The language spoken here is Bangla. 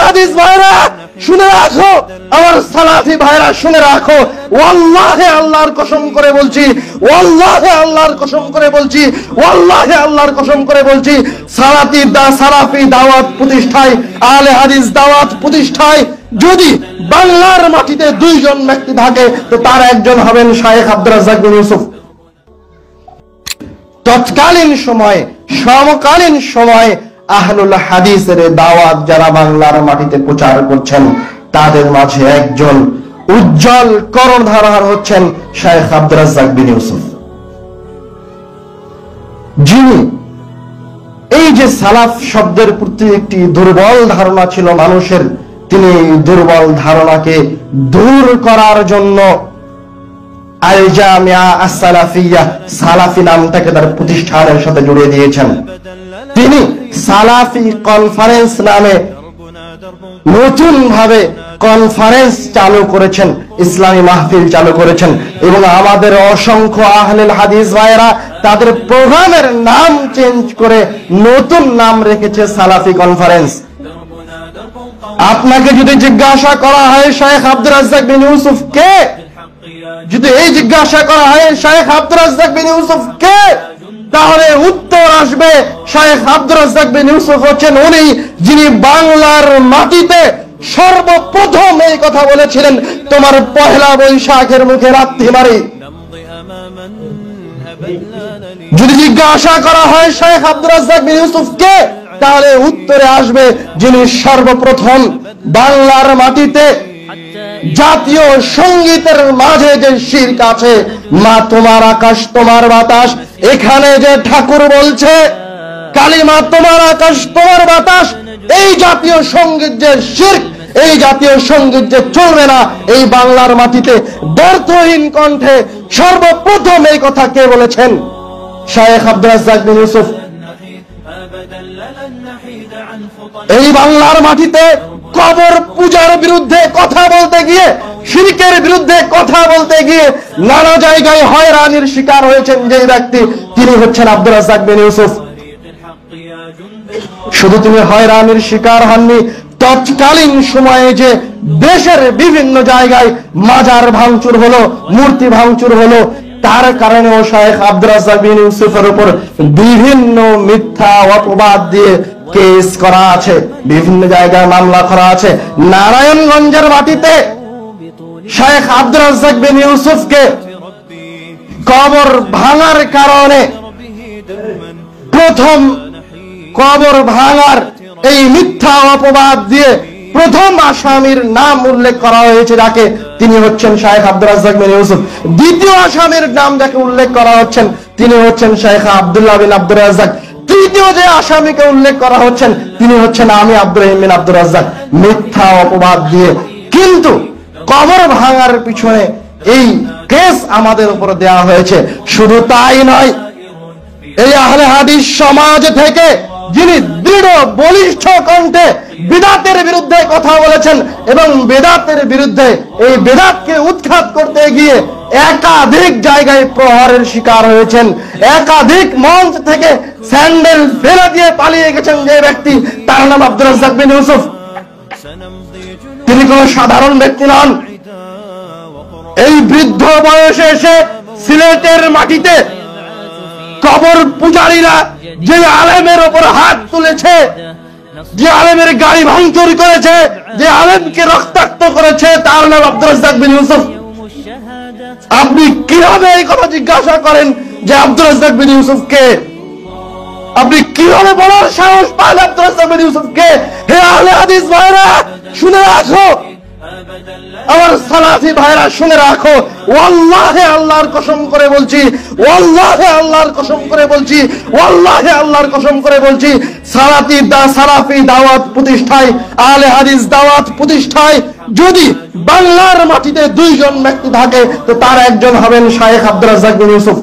হাদিস ভাইরা শুনে রাখো, আমার সালাফি ভাইরা শুনে রাখো, ওয়াল্লাহি আল্লাহর কসম করে বলছি, ওয়াল্লাহি আল্লাহর কসম করে বলছি, ওয়াল্লাহি আল্লাহর কসম করে বলছি, সালাফি দাওয়াত প্রতিষ্ঠায়, আহলে হাদিস দাওয়াত প্রতিষ্ঠায় যদি বাংলার মাটিতে দুইজন ব্যক্তি থাকে তো তার একজন হবেন শায়েখ আব্দুর রাজ্জাক বিন ইউসুফ। তৎকালীন সময়ে, সমকালীন সময়ে আহলুল হাদিসের দাওয়াত যারা বাংলার মাটিতে প্রচার করছেন তাদের মাঝে একজন উজ্জ্বল কর্ণধার হচ্ছেন শায়েখ আব্দুর রাজ্জাক বিন ইউসুফ, যিনি এই যে সালাফ শব্দের প্রতি একটি দুর্বল ধারণা ছিল মানুষের, তিনি দুর্বল ধারণাকে দূর করার জন্য আল জামিয়া আস-সালাফিয়া, সালাফি নামটাকে তার প্রতিষ্ঠানের সাথে জুড়ে দিয়েছেন। তিনি সালাফি কনফারেন্স নামে নতুন ভাবে কনফারেন্স চালু করেছেন, ইসলামী মাহফিল চালু করেছেন, এবং আমাদের অসংখ্য আহলুল হাদিস ভাইরা তাদের প্রোগ্রামের নাম চেঞ্জ করে নতুন নাম রেখেছে সালাফি কনফারেন্স। আপনাকে যদি জিজ্ঞাসা করা হয় শায়েখ আব্দুর রাজ্জাক বিন ইউসুফ কে, যদি এই জিজ্ঞাসা করা হয় শায়েখ আব্দুর রাজ্জাক বিন ইউসুফ কে, তাহলে উত্তর আসবে শায়েখ আব্দুর রাজ্জাক বিন ইউসুফ হচ্ছেন উনি যিনি বাংলার মাটিতে সর্বপ্রথম এই কথা বলেছিলেন, তোমার পহেলা বৈশাখের মুখে রাত্রি মারি। যদি জিজ্ঞাসা করা হয় শায়েখ আব্দুর রাজ্জাক বিন ইউসুফ কে, তাহলে উত্তরে আসবে যিনি সর্বপ্রথম বাংলার মাটিতে জাতীয় সঙ্গীতের মাঝে যে শিরক আছে, মা তোমার আকাশ তোমার বাতাস, এখানে যে ঠাকুর বলছে কালিমা তোমার আকাশ তোমার বাতাস, এই জাতীয় সঙ্গীত যে শিরক, এই জাতীয় সঙ্গীত যে চলবে না এই বাংলার মাটিতে, ব্যর্থহীন কণ্ঠে সর্বপ্রথম এই কথা কে বলেছেন? শায়েখ আব্দুর রাজ্জাক বিন ইউসুফ। এই বাংলার মাটিতে কবর পূজার বিরুদ্ধে কথা বলতে গিয়ে, শিরকের বিরুদ্ধে কথা বলতে গিয়ে নানা জায়গায় হয়রানির শিকার হয়েছেন যে ব্যক্তি, তিনি হচ্ছেন আব্দুর রাজ্জাক বিন ইউসুফ। শুধু তিনি হয়রানির শিকার হননি, তৎকালীন সময়ে যে দেশের বিভিন্ন জায়গায় মাজার ভাঙচুর হলো, মূর্তি ভাঙচুর হলো, তার কারণেও শায়েখ আব্দুর রাজ্জাক বিন ইউসুফের উপর বিভিন্ন মিথ্যা অপবাদ দিয়ে কেস করা আছে, বিভিন্ন জায়গায় মামলা করা আছে। নারায়ণগঞ্জের মাটিতে শায়েখ আব্দুর রাজ্জাক বিন ইউসুফকে কবর ভাঙার কারণে, প্রথম কবর ভাঙার এই মিথ্যা অপবাদ দিয়ে প্রথম আসামির নাম উল্লেখ করা হয়েছে যাকে, তিনি হচ্ছেন শায়েখ আব্দুর রাজ্জাক বিন ইউসুফ। দ্বিতীয় আসামির নাম যাকে উল্লেখ করা হচ্ছেন তিনি হচ্ছেন শায়েখ আব্দুল্লাহ বিন আব্দুর রাজ্জাক। তৃতীয় যে আসামিকে উল্লেখ করা হচ্ছেন তিনি হচ্ছেন আমি আব্দুর রহিম বিন আব্দুর রাজ্জাক, মিথ্যা অপবাদ দিয়ে। কিন্তু কবর ভাঙার পিছনে এই কেস আমাদের উপর দেওয়া হয়েছে। শুধু তাই নয়, এই আহলে হাদিস সমাজ থেকে যিনি দৃঢ় বলিষ্ঠ কণ্ঠে বিদআতের বিরুদ্ধে কথা বলেছেন এবং বেদাতের বিরুদ্ধে, এই বেদাতকে উৎখাত করতে গিয়ে একাধিক জায়গায় প্রহারের শিকার হয়েছেন, একাধিক মঞ্চ থেকে স্যান্ডেল ফেলে দিয়ে পালিয়ে গেছেন যে ব্যক্তি, তার নাম আব্দুর রাজ্জাক বিন ইউসুফ। তিনি কোন সাধারণ ব্যক্তি নন। এই বৃদ্ধ বয়সে এসে সিলেটের মাটিতে কবর পূজারীরা যে আলেমের উপর হাত তুলেছে, যে আলেমের গাড়ি ভাঙচুর করেছে, যে আলেমকে রক্তাক্ত করেছে, তার নাম আব্দুর রাজ্জাক বিন ইউসুফ। আপনি কিভাবে এই কথা জিজ্ঞাসা করেন যে আব্দুর রাজ্জাক বিন ইউসুফ কে? আপনি কিভাবে বলার সাহস পান আব্দুর রাজ্জাক বিন ইউসুফ কে? হে আহলে হাদিস ভাইরা শুনে রাখো, আমার সালাফি ভাইরা শুনে রাখো, ওয়াল্লাহি আল্লাহর কসম করে বলছি, ওয়াল্লাহি আল্লাহর কসম করে বলছি, ওয়াল্লাহি আল্লাহর কসম করে বলছি, সালাফি দাওয়াত প্রতিষ্ঠায়, আহলে হাদিস দাওয়াত প্রতিষ্ঠায় যদি বাংলার মাটিতে দুইজন ব্যক্তি থাকে তো তার একজন হবেন শায়েখ আব্দুর রাজ্জাক বিন ইউসুফ।